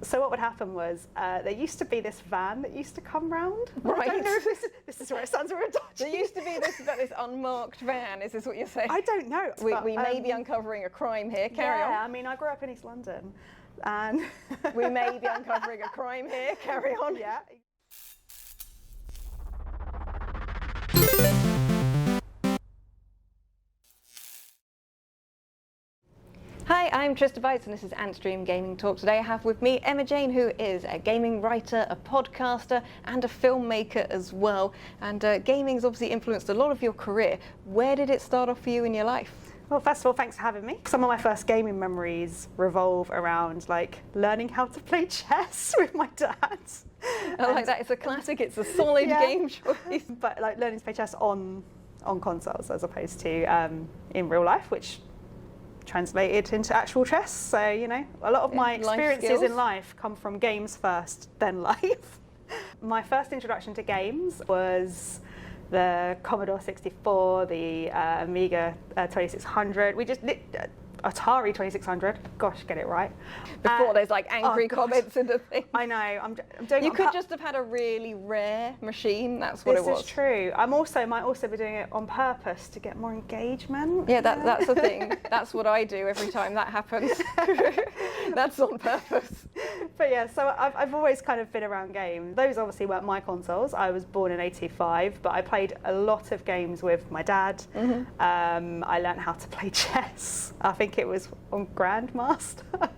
So what would happen was there used to be this van that used to come round. Right. I don't know if this is where it sounds very dodgy. There used to be this unmarked van. Is this what you're saying? I don't know. We may be uncovering a crime here. Carry on. Yeah, I mean, I grew up in East London, and we may be uncovering a crime here. Carry on. Yeah. Hi, I'm TristaBytes and this is Antstream Gaming Talk. Today I have with me Emma Jane, who is a gaming writer, a podcaster and a filmmaker as well. And gaming's obviously influenced a lot of your career. Where did it start off for you in your life? Well, first of all, thanks for having me. Some of my first gaming memories revolve around learning how to play chess with my dad. I like that. It's a classic. It's a solid game choice. But learning to play chess on consoles as opposed to in real life, which translated into actual chess. So, you know, a lot of my experiences in life come from games first, then life. My first introduction to games was the Commodore 64, the Amiga 2600. Atari 2600. Gosh, get it right. Before there's angry comments in the thing. I know. I'm doing. You could just have had a really rare machine. That's what it was. This is true. Might also be doing it on purpose to get more engagement. Yeah, that's the thing. That's what I do every time that happens. That's on purpose. But yeah, so I've always kind of been around games. Those obviously weren't my consoles. I was born in '85, but I played a lot of games with my dad. Mm-hmm. I learned how to play chess. I think it was on Grandmaster.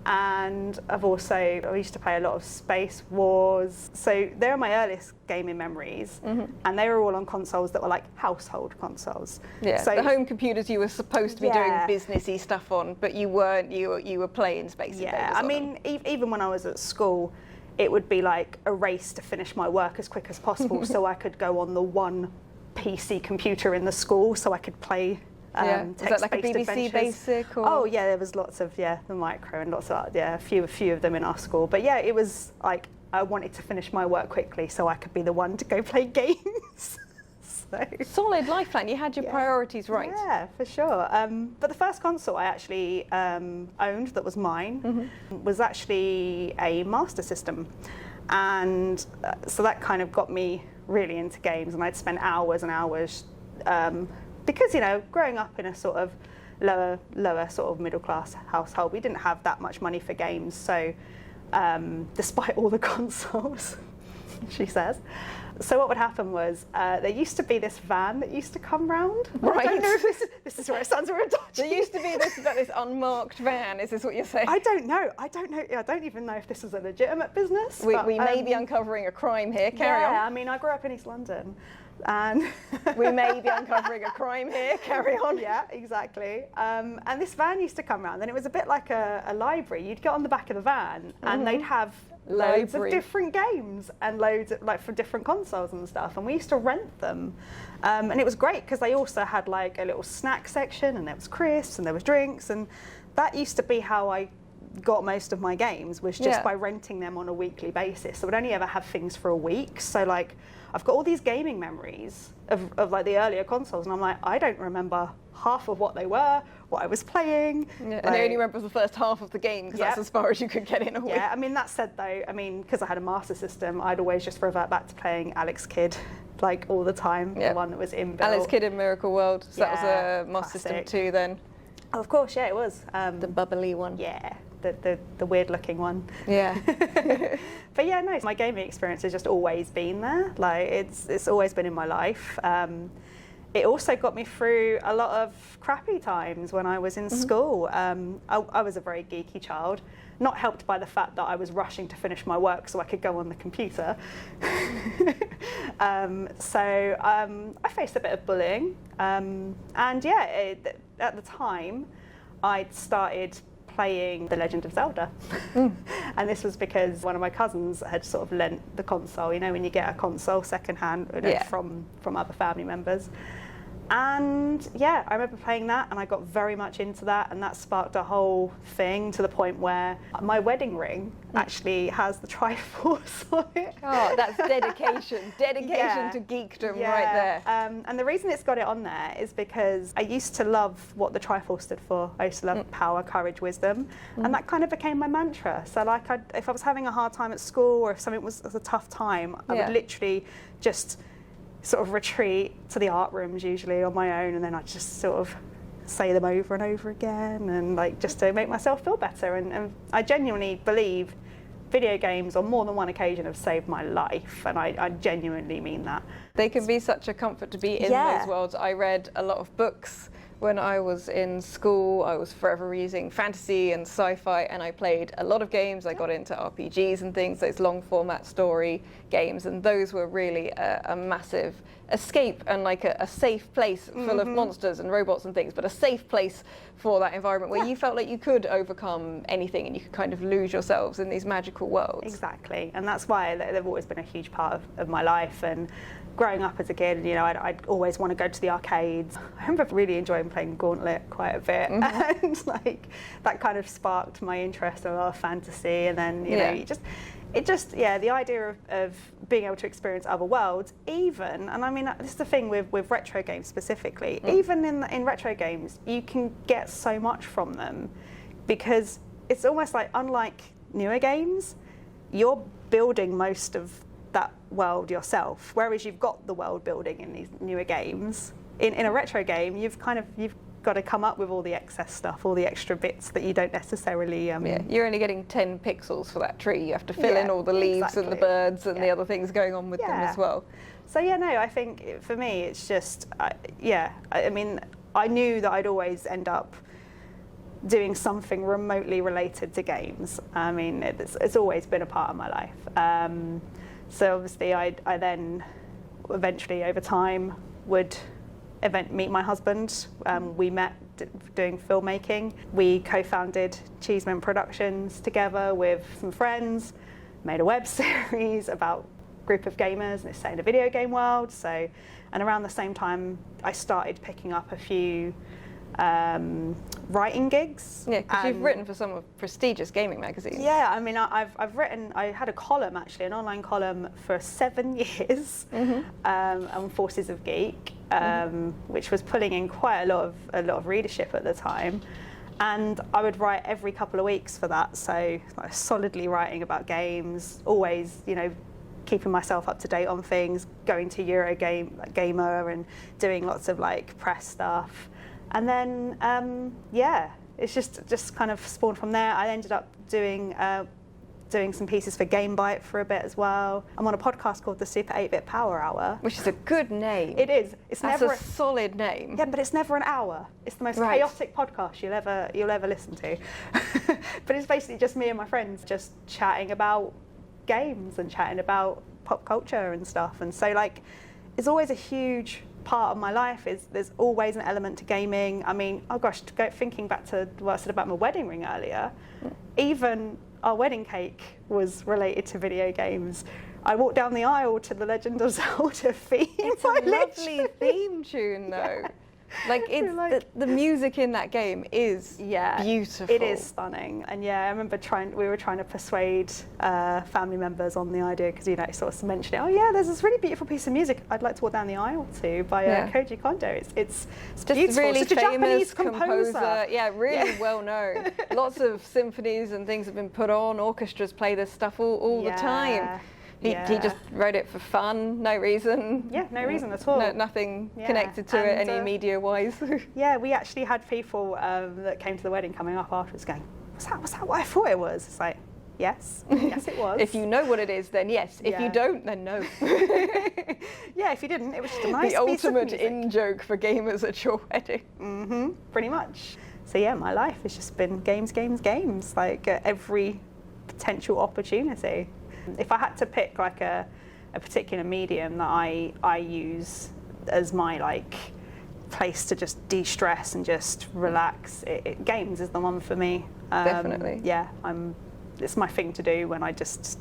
And I used to play a lot of Space Wars. So they're my earliest gaming memories. Mm-hmm. And they were all on consoles that were like household consoles. Yeah, so the home computers you were supposed to be doing businessy stuff on, but you weren't. You were playing Space Invaders. Yeah, I mean, even when I was at school, it would be like a race to finish my work as quick as possible so I could go on the one PC computer in the school so I could play was that like a BBC adventures. Basic? Or? Oh yeah, there was lots of the Micro and lots of a few of them in our school. But yeah, it was like I wanted to finish my work quickly so I could be the one to go play games. So. Solid life plan. You had your priorities right. Yeah, for sure. But the first console I actually owned that was mine was actually a Master System, and so that kind of got me really into games, and I'd spend hours and hours. Because, you know, growing up in a sort of lower sort of middle class household, we didn't have that much money for games. So despite all the consoles, she says. So what would happen was there used to be this van that used to come round. Right. I don't know if this is where it sounds very dodgy. There used to be this unmarked van. Is this what you're saying? I don't know. I don't even know if this is a legitimate business. We may be uncovering a crime here. Carry on. Yeah, I mean, I grew up in East London. And we may be uncovering a crime here. Carry on. Yeah, exactly. And this van used to come around, and it was a bit like a library. You'd get on the back of the van, and they'd have loads of different games and loads of, for different consoles and stuff. And we used to rent them, and it was great because they also had like a little snack section, and there was crisps and there was drinks, and that used to be how I got most of my games, was just by renting them on a weekly basis. So I would only ever have things for a week. So I've got all these gaming memories of the earlier consoles, and I'm like, I don't remember half of what they were, what I was playing. Yeah, and I only remember the first half of the game because that's as far as you could get in a week. Yeah, I mean, that said though, because I had a Master System, I'd always just revert back to playing Alex Kidd all the time, the one that was inbuilt. Alex Kidd in Miracle World, so that was a Master System 2 then? Oh, of course, yeah, it was. The bubbly one. Yeah. The weird looking one. Yeah. But yeah, no, my gaming experience has just always been there. It's always been in my life. It also got me through a lot of crappy times when I was in school. I was a very geeky child, not helped by the fact that I was rushing to finish my work so I could go on the computer. So I faced a bit of bullying. And yeah, at the time, I'd started playing The Legend of Zelda. And this was because one of my cousins had sort of lent the console, you know, when you get a console secondhand from other family members. And yeah, I remember playing that, and I got very much into that, and that sparked a whole thing to the point where my wedding ring actually has the Triforce on it. Oh, that's dedication to geekdom right there. And the reason it's got it on there is because I used to love what the Triforce stood for. I used to love power, courage, wisdom, and that kind of became my mantra. So like, if I was having a hard time at school, or if something was a tough time, I would literally just sort of retreat to the art rooms, usually on my own, and then I'd just sort of say them over and over again, and like just to make myself feel better. And I genuinely believe video games on more than one occasion have saved my life, and I genuinely mean that. They can be such a comfort to be in those worlds. I read a lot of books when I was in school. I was forever using fantasy and sci-fi, and I played a lot of games. I got into RPGs and things, those long format story games, and those were really a massive escape and like a safe place full of monsters and robots and things, but a safe place for that environment where you felt like you could overcome anything and you could kind of lose yourselves in these magical worlds. Exactly, and that's why they've always been a huge part of my life. And growing up as a kid, you know, I'd always want to go to the arcades. I remember really enjoying playing Gauntlet quite a bit, and like that kind of sparked my interest in a lot of fantasy. And then you know, the idea of being able to experience other worlds, even, and I mean this is the thing with retro games specifically. Even in retro games, you can get so much from them because it's almost like, unlike newer games, you're building most of that world yourself, whereas you've got the world building in these newer games. In a retro game, you've got to come up with all the excess stuff, all the extra bits that you don't necessarily you're only getting 10 pixels for that tree. You have to fill in all the leaves and the birds and the other things going on with them as well. So I think for me it's just I mean, I knew that I'd always end up doing something remotely related to games. I mean, it's always been a part of my life. So obviously I then eventually over time would meet my husband. We met doing filmmaking. We co-founded Cheeseman Productions together with some friends, made a web series about a group of gamers, and it's set in a video game world. So, and around the same time I started picking up a few writing gigs. Yeah, because you've written for some of prestigious gaming magazines. Yeah, I mean, I've written. I had a column, actually, an online column for 7 years on Forces of Geek, which was pulling in quite a lot of readership at the time. And I would write every couple of weeks for that, so like, solidly writing about games, always, you know, keeping myself up to date on things, going to Eurogamer and doing lots of like press stuff. And then, it's just kind of spawned from there. I ended up doing some pieces for GameByte for a bit as well. I'm on a podcast called the Super 8-Bit Power Hour. Which is a good name. It is. That's a solid name. Yeah, but it's never an hour. It's the most chaotic podcast you'll ever listen to. But it's basically just me and my friends just chatting about games and chatting about pop culture and stuff. And so, like, it's always a huge part of my life. There's always an element to gaming. I mean, oh gosh, thinking back to what I said about my wedding ring earlier, even our wedding cake was related to video games. I walked down the aisle to the Legend of Zelda theme. It's a lovely theme tune, though. Like, it's the music in that game is beautiful. It is stunning. And I remember we were trying to persuade family members on the idea, because, you know, sort of mentioned it. Oh yeah, there's this really beautiful piece of music I'd like to walk down the aisle to by Koji Kondo. It's just beautiful. Really such a famous Japanese composer. Yeah, really well known. Lots of symphonies and things have been put on. Orchestras play this stuff all the time. He just wrote it for fun, no reason. Yeah, no reason at all. Nothing connected to it, any media-wise. Yeah, we actually had people that came to the wedding coming up afterwards going, was that what I thought it was? It's like, yes it was. If you know what it is, then yes. If you don't, then no. Yeah, if you didn't, it was just a nice the piece ultimate of music. in-joke for gamers at your wedding. Pretty much. So yeah, my life has just been games, like every potential opportunity. If I had to pick like a particular medium that I use as my like place to just de-stress and just relax, games is the one for me. Definitely. Yeah, it's my thing to do when I just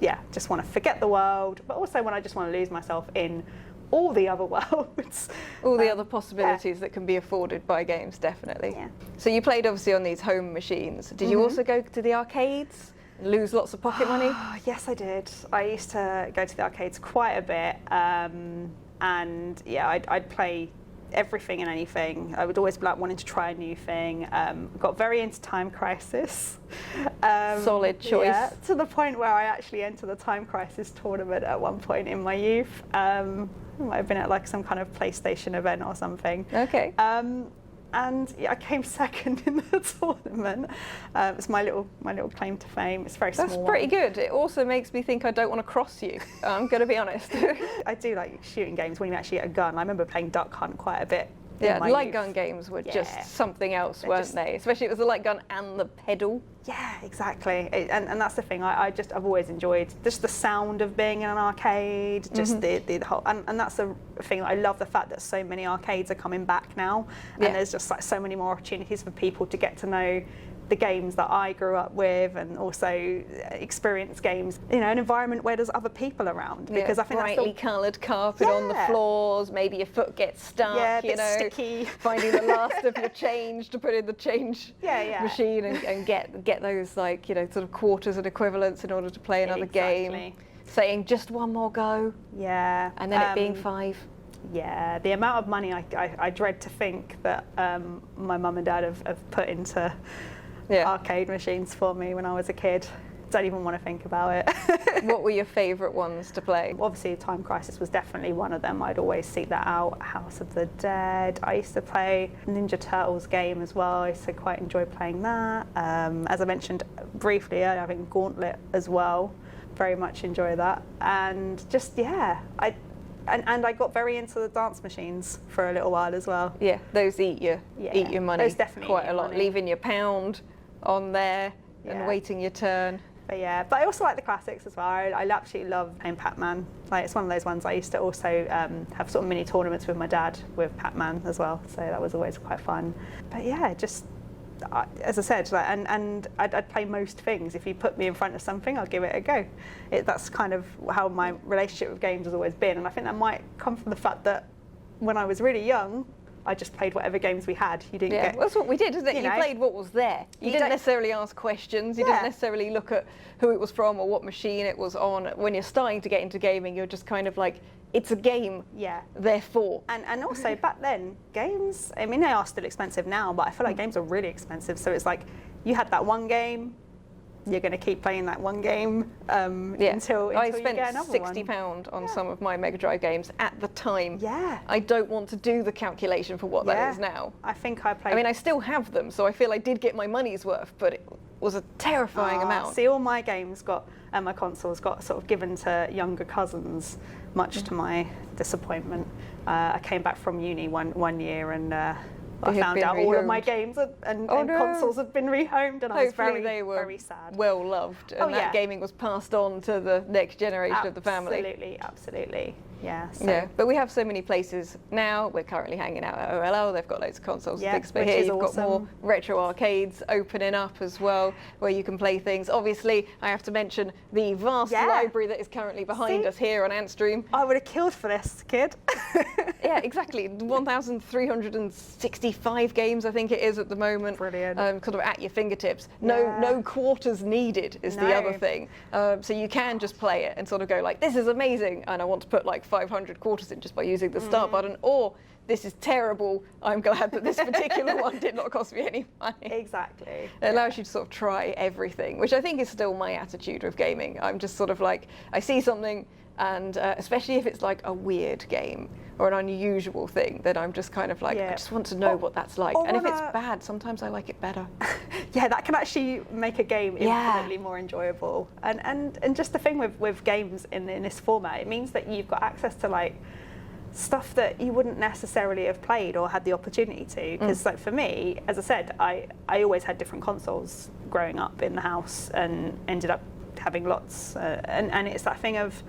want to forget the world, but also when I just want to lose myself in all the other worlds. All the other possibilities that can be afforded by games, definitely. Yeah. So you played obviously on these home machines. Did you also go to the arcades? Lose lots of pocket money? Yes, I did. I used to go to the arcades quite a bit, and yeah, I'd play everything and anything. I would always be like wanting to try a new thing. Got very into Time Crisis. Solid choice. Yeah, to the point where I actually entered the Time Crisis tournament at one point in my youth. It might have been at like some kind of PlayStation event or something. Okay. And yeah, I came second in the tournament. It's my little claim to fame. It's very small. That's pretty good. It also makes me think I don't want to cross you. I'm going to be honest. I do like shooting games when you actually get a gun. I remember playing Duck Hunt quite a bit. Yeah, light gun games were just something else, weren't they? Especially it was the light gun and the pedal. Yeah, exactly. And that's the thing. I've always enjoyed just the sound of being in an arcade, just the whole, and that's the thing. I love the fact that so many arcades are coming back now, and there's just like so many more opportunities for people to get to know the games that I grew up with, and also experience games, you know, an environment where there's other people around. Because I think brightly coloured carpet on the floors, maybe your foot gets stuck, you know, sticky. Finding the last of your change to put in the change machine and get those, like, you know, sort of quarters and equivalents in order to play another game. Saying just one more go. Yeah. And then it being 5. Yeah, the amount of money I dread to think that my mum and dad have put into arcade machines for me when I was a kid. Don't even want to think about it. What were your favourite ones to play? Obviously, Time Crisis was definitely one of them. I'd always seek that out. House of the Dead. I used to play Ninja Turtles game as well. I used to quite enjoy playing that. As I mentioned briefly, I think Gauntlet as well. Very much enjoy that. And just, I got very into the dance machines for a little while as well. Yeah, those eat your money those definitely quite a lot. Money. Leaving your pound on there and waiting your turn. But I also like the classics as well. I absolutely love playing Pac-Man. Like, it's one of those ones I used to also have sort of mini tournaments with my dad with Pac-Man as well. So that was always quite fun. But just as I said, like, and I'd play most things. If you put me in front of something, I'll give it a go. That's kind of how my relationship with games has always been. And I think that might come from the fact that when I was really young, I just played whatever games we had. You didn't get... That's what we did, isn't it? You played what was there. You didn't necessarily ask questions. You didn't necessarily look at who it was from or what machine it was on. When you're starting to get into gaming, you're just kind of like, it's a game, therefore. And also, back then, games, I mean, they are still expensive now, but I feel like games are really expensive. So it's like, you had that one game, you're going to keep playing that one game until I you spent get another £60 on some of my Mega Drive games at the time. Yeah. I don't want to do the calculation for what that is now. I think I played... I mean, I still have them, so I feel I did get my money's worth, but it was a terrifying amount. See, all my games and my consoles got sort of given to younger cousins, much to my disappointment. I came back from uni one year and I found out all of my games and consoles had been rehomed, and I was very sad. Well loved, and that gaming was passed on to the next generation of the family. Absolutely. Yeah. But we have so many places now. We're currently hanging out at OLL. They've got loads of consoles and things. But here you've got more retro arcades opening up as well, where you can play things. Obviously, I have to mention the vast library that is currently behind us here on Antstream. I would have killed for this, kid. Yeah, exactly. 1,365 games, I think it is at the moment. Brilliant. Sort of at your fingertips. No quarters needed is the other thing. So you can just play it and sort of go like, this is amazing, and I want to put like 500 quarters in just by using the start button, or this is terrible, I'm glad that this particular one did not cost me any money. Exactly. It allows you to sort of try everything, which I think is still my attitude with gaming. I'm just sort of like, I see something, and especially if it's like a weird game or an unusual thing, then I'm just kind of like, I just want to know what that's like. And if it's bad, sometimes I like it better. That can actually make a game infinitely more enjoyable. And just the thing with games in this format, it means that you've got access to like stuff that you wouldn't necessarily have played or had the opportunity to. Because like for me, as I said, I always had different consoles growing up in the house and ended up having lots. And it's that thing of,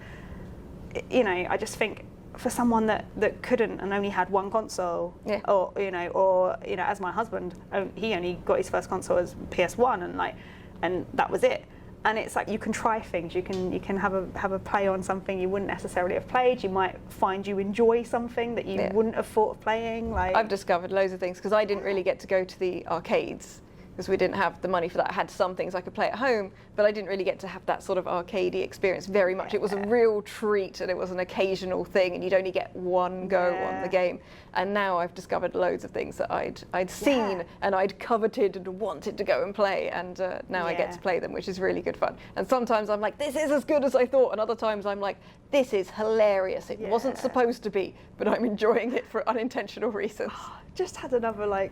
you know, I just think for someone that couldn't and only had one console, or as my husband, he only got his first console as PS1 and that was it. and it's like you can try things. You can have a play on something you wouldn't necessarily have played. You might find you enjoy something that you wouldn't have thought of playing. Like, I've discovered loads of things because I didn't really get to go to the arcades because we didn't have the money for that. I had some things I could play at home, but I didn't really get to have that sort of arcadey experience very much. It was a real treat, and it was an occasional thing, and you'd only get one go on the game. And now I've discovered loads of things that I'd seen and I'd coveted and wanted to go and play, and now I get to play them, which is really good fun. And sometimes I'm like, this is as good as I thought, and other times I'm like, this is hilarious. It wasn't supposed to be, but I'm enjoying it for unintentional reasons. Just had another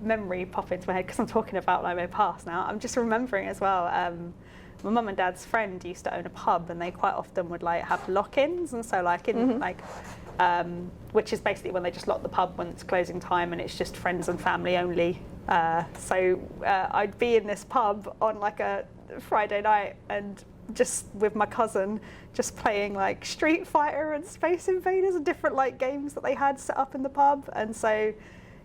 memory pop into my head because I'm talking about like my past now. I'm just remembering as well. My mum and dad's friend used to own a pub, and they quite often would like have lock-ins, and so like in which is basically when they just lock the pub when it's closing time and it's just friends and family only. So I'd be in this pub on like a Friday night and just with my cousin just playing like Street Fighter and Space Invaders and different like games that they had set up in the pub. And so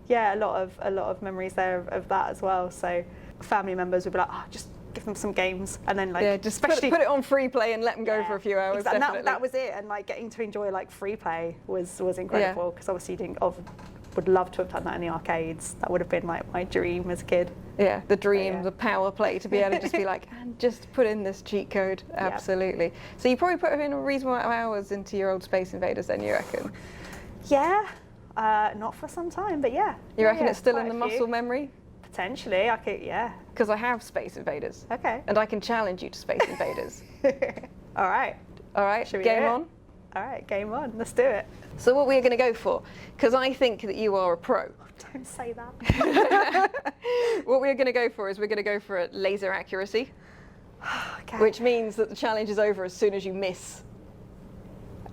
a lot of memories there of that as well. So family members would be like, just give them some games, and then like just especially put it on free play and let them go for a few hours. Exactly. That was it. And like getting to enjoy like free play was incredible, because obviously would love to have done that in the arcades. That would have been like my dream as a kid. Yeah, the dream, the power play, to be able to just be like, and just put in this cheat code. Absolutely. So you probably put in a reasonable amount of hours into your old Space Invaders then, you reckon? Yeah, not for some time, but yeah. You reckon it's still in the muscle memory? Potentially, I could, Because I have Space Invaders. Okay. And I can challenge you to Space Invaders. All right. Should we game on? All right, game on. Let's do it. So what we're going to go for, because I think that you are a pro. Don't say that. What we're going to go for is we're going to go for a laser accuracy, which means that the challenge is over as soon as you miss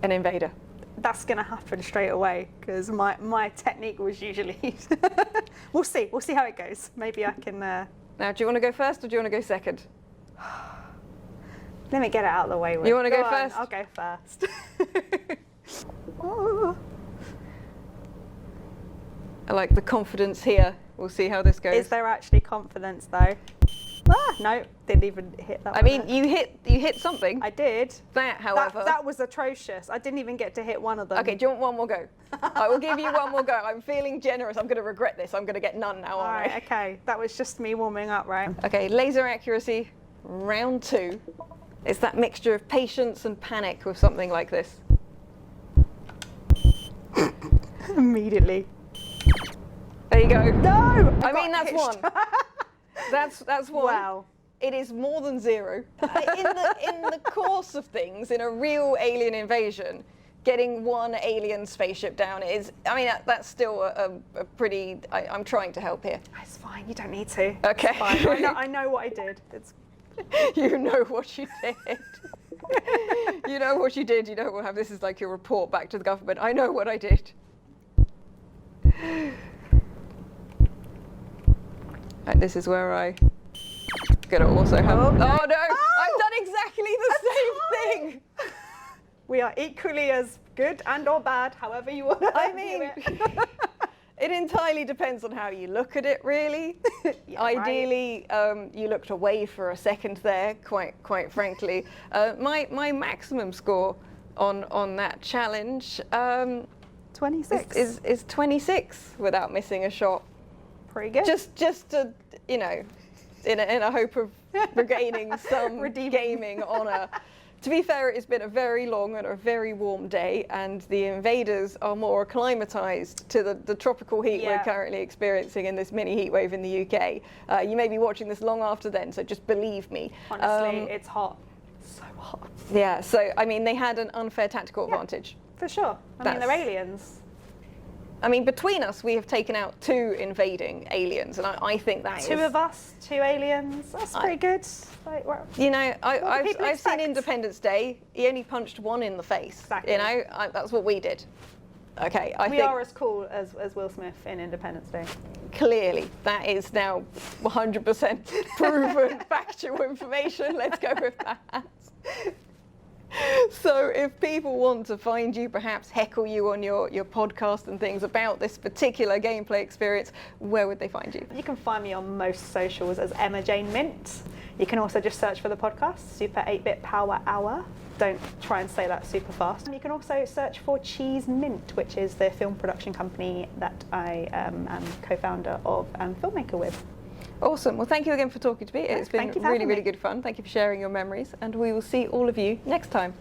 an invader. That's going to happen straight away, because my technique was usually... We'll see how it goes. Maybe I can... Now, do you want to go first or do you want to go second? Let me get it out of the way. You want to go first? I'll go first. Oh. I like the confidence here. We'll see how this goes. Is there actually confidence though? No, didn't even hit that. I mean, you hit something. I did. That, however, that was atrocious. I didn't even get to hit one of them. Okay, do you want one more go? I will give you one more go. I'm feeling generous. I'm going to regret this. I'm going to get none now. All right. Okay, that was just me warming up, right? Okay, laser accuracy, round 2. It's that mixture of patience and panic with something like this. Immediately. There you go. No! I mean, that's one. That's one. Wow. It is more than 0. In the course of things, in a real alien invasion, getting one alien spaceship down is, I mean, that's still a pretty, I'm trying to help here. It's fine, you don't need to. Okay. It's fine. I know what I did. You know what you did. You know what you did. You know, we'll have this is like your report back to the government. I know what I did. And this is where I gonna also have. Oh no! I've done exactly the same thing. We are equally as good and or bad, however you want to view it. It entirely depends on how you look at it, really. Ideally, you looked away for a second there, quite frankly. My maximum score on that challenge 26 is 26 without missing a shot. Pretty good. Just to, you know, in a hope of regaining some gaming honour. To be fair, it's been a very long and a very warm day, and the invaders are more acclimatised to the tropical heat we're currently experiencing in this mini heat wave in the UK. You may be watching this long after then, so just believe me. Honestly, it's hot. So hot. Yeah, so, I mean, they had an unfair tactical advantage. For sure. I mean, they're aliens. I mean, between us, we have taken out 2 invading aliens, and I think that 2 of us, 2 aliens. That's pretty good. Like, you know, I've seen Independence Day. He only punched 1 in the face. Exactly. You know, that's what we did. Okay, we are as cool as Will Smith in Independence Day. Clearly, that is now 100% proven factual information. Let's go with that. So if people want to find you, perhaps heckle you on your podcast and things about this particular gameplay experience, where would they find you? You can find me on most socials as Emma Jane Mint. You can also just search for the podcast, Super 8-Bit Power Hour. Don't try and say that super fast. You can also search for Cheese Mint, which is the film production company that I am co-founder of and filmmaker with. Awesome. Well, thank you again for talking to me. It's been really, really good fun. Thank you for sharing your memories, and we will see all of you next time.